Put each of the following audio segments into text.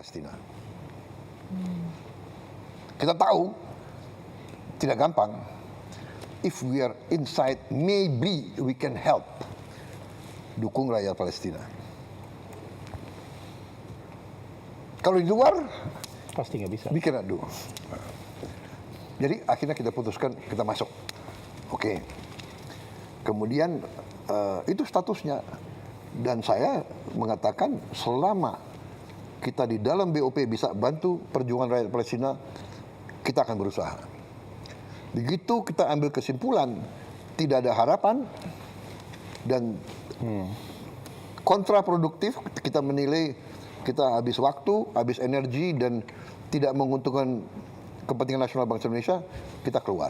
Palestina. Kita tahu tidak gampang. If we are inside, maybe we can help. Dukung rakyat Palestina. Kalau di luar, pasti nggak bisa. we cannot do. Jadi akhirnya kita putuskan kita masuk. Oke. Kemudian itu statusnya. Dan saya mengatakan selama kita di dalam BOP bisa bantu perjuangan rakyat Palestina, kita akan berusaha. Begitu kita ambil kesimpulan tidak ada harapan dan kontraproduktif, kita menilai kita habis waktu, habis energi dan tidak menguntungkan kepentingan nasional bangsa Indonesia, kita keluar.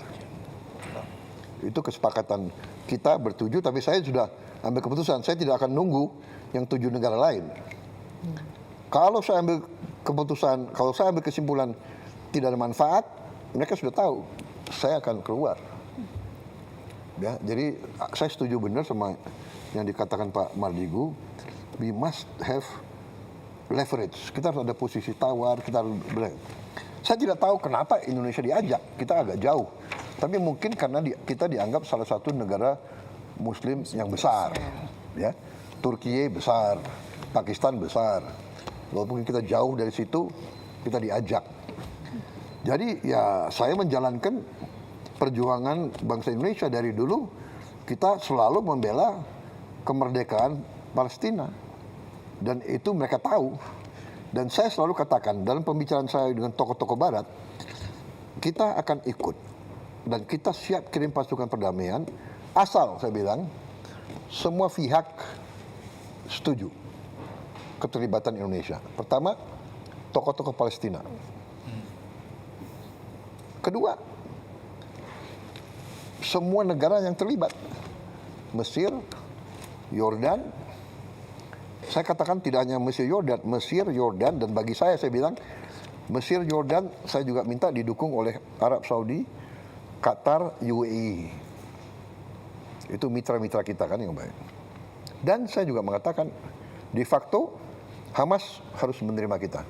Itu kesepakatan kita bertujuh, tapi saya sudah ambil keputusan, saya tidak akan nunggu yang 7 negara lain. Kalau saya ambil keputusan, kalau saya ambil kesimpulan tidak ada manfaat, mereka sudah tahu, saya akan keluar. Ya, jadi saya setuju benar sama yang dikatakan Pak Mardigu, we must have leverage. Kita harus ada posisi tawar, kita harus saya tidak tahu kenapa Indonesia diajak, kita agak jauh. Tapi mungkin karena kita dianggap salah satu negara Muslim yang besar, ya. Turki besar, Pakistan besar. Walaupun kita jauh dari situ, kita diajak. Jadi ya saya menjalankan perjuangan bangsa Indonesia dari dulu. Kita selalu membela kemerdekaan Palestina. Dan itu mereka tahu. Dan saya selalu katakan dalam pembicaraan saya dengan tokoh-tokoh Barat, kita akan ikut. Dan kita siap kirim pasukan perdamaian, asal saya bilang, semua pihak setuju keterlibatan Indonesia. Pertama, tokoh-tokoh Palestina. Kedua, semua negara yang terlibat. Mesir, Yordan. Saya katakan tidak hanya Mesir, Yordan, dan bagi saya bilang, Mesir, Yordan, saya juga minta didukung oleh Arab Saudi, Qatar, UAE. Itu mitra-mitra kita kan yang baik. Dan saya juga mengatakan, de facto, Hamas harus menerima kita.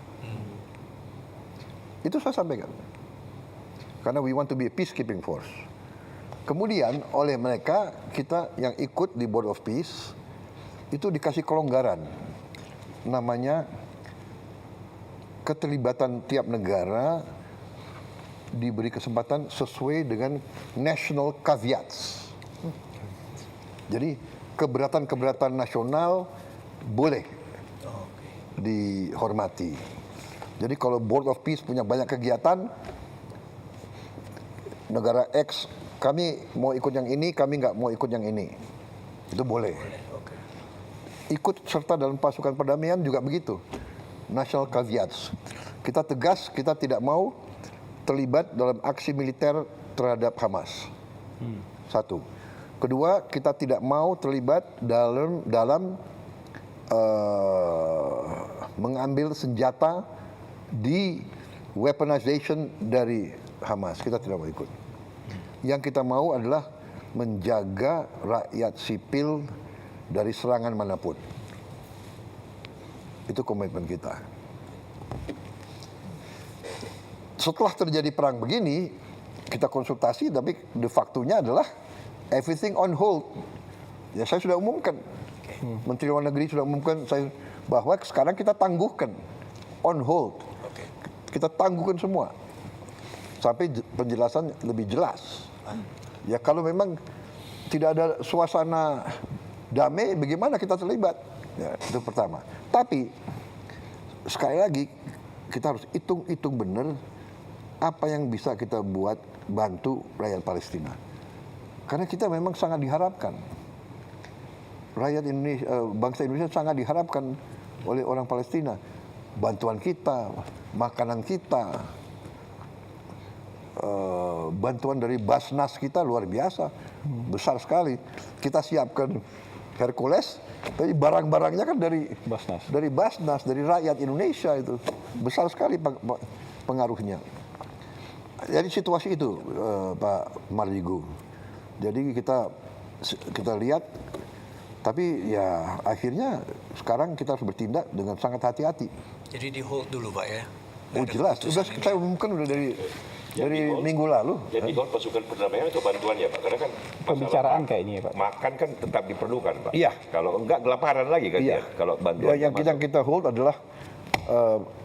Itu saya sampaikan. Karena we want to be a peacekeeping force. Kemudian oleh mereka, kita yang ikut di Board of Peace, itu dikasih kelonggaran. Namanya keterlibatan tiap negara diberi kesempatan sesuai dengan national caveats. Jadi keberatan-keberatan nasional boleh dihormati. Jadi kalau Board of Peace punya banyak kegiatan, negara X, kami mau ikut yang ini, kami nggak mau ikut yang ini. Itu boleh. Ikut serta dalam pasukan perdamaian juga begitu. National caveats. Kita tegas, kita tidak mau terlibat dalam aksi militer terhadap Hamas. Satu. Kedua, kita tidak mau terlibat dalam mengambil senjata di weaponization dari Hamas. Kita tidak mau ikut. Yang kita mau adalah menjaga rakyat sipil dari serangan manapun. Itu komitmen kita. Setelah terjadi perang begini, kita konsultasi, tapi de facto-nya adalah everything on hold. Ya saya sudah umumkan. Menteri Luar Negeri sudah umumkan bahwa sekarang kita tangguhkan on hold. Kita tangguhkan semua. Sampai penjelasan lebih jelas. Ya kalau memang tidak ada suasana damai, bagaimana kita terlibat? Ya, itu pertama. Tapi sekali lagi kita harus hitung benar apa yang bisa kita buat bantu rakyat Palestina. Karena kita memang sangat diharapkan. Rakyat Indonesia, bangsa Indonesia sangat diharapkan oleh orang Palestina. Bantuan kita, makanan kita, bantuan dari Basnas kita luar biasa, besar sekali. Kita siapkan Hercules, tapi barang-barangnya kan dari Basnas, dari rakyat Indonesia itu besar sekali pengaruhnya. Jadi situasi itu Pak Mardigu. Jadi kita lihat, tapi ya akhirnya sekarang kita harus bertindak dengan sangat hati-hati. Jadi di hold dulu Pak ya? Oh jelas, sudah saya umumkan udah dari minggu lalu. Jadi kalau pasukan perdamaian itu bantuannya Pak, karena kan Pembicaraan kayak ini ya Pak. makan kan tetap diperlukan Pak. Iya. Kalau enggak kelaparan lagi kan Iya. ya. Kalau bantuan Yang kita hold adalah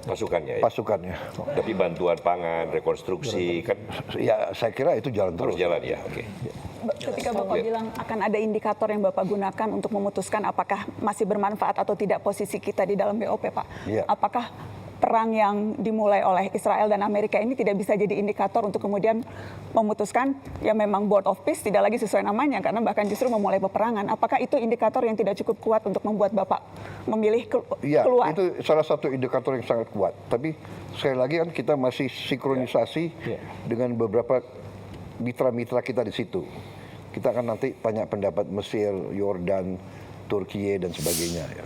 pasukannya. Ya. pasukannya. Tapi bantuan pangan, rekonstruksi kan Ya saya kira itu jalan harus terus. jalan ya. Oke. Ketika Bapak bilang akan ada indikator yang Bapak gunakan untuk memutuskan apakah masih bermanfaat atau tidak posisi kita di dalam BOP, Pak. Iya. Apakah perang yang dimulai oleh Israel dan Amerika ini tidak bisa jadi indikator untuk kemudian memutuskan ya memang Board of Peace tidak lagi sesuai namanya karena bahkan justru memulai peperangan. Apakah itu indikator yang tidak cukup kuat untuk membuat Bapak memilih Iya, keluar? itu salah satu indikator yang sangat kuat. Tapi sekali lagi kan kita masih sinkronisasi dengan beberapa mitra-mitra kita di situ. Kita akan nanti tanya pendapat Mesir, Yordan, Turki dan sebagainya. Ya.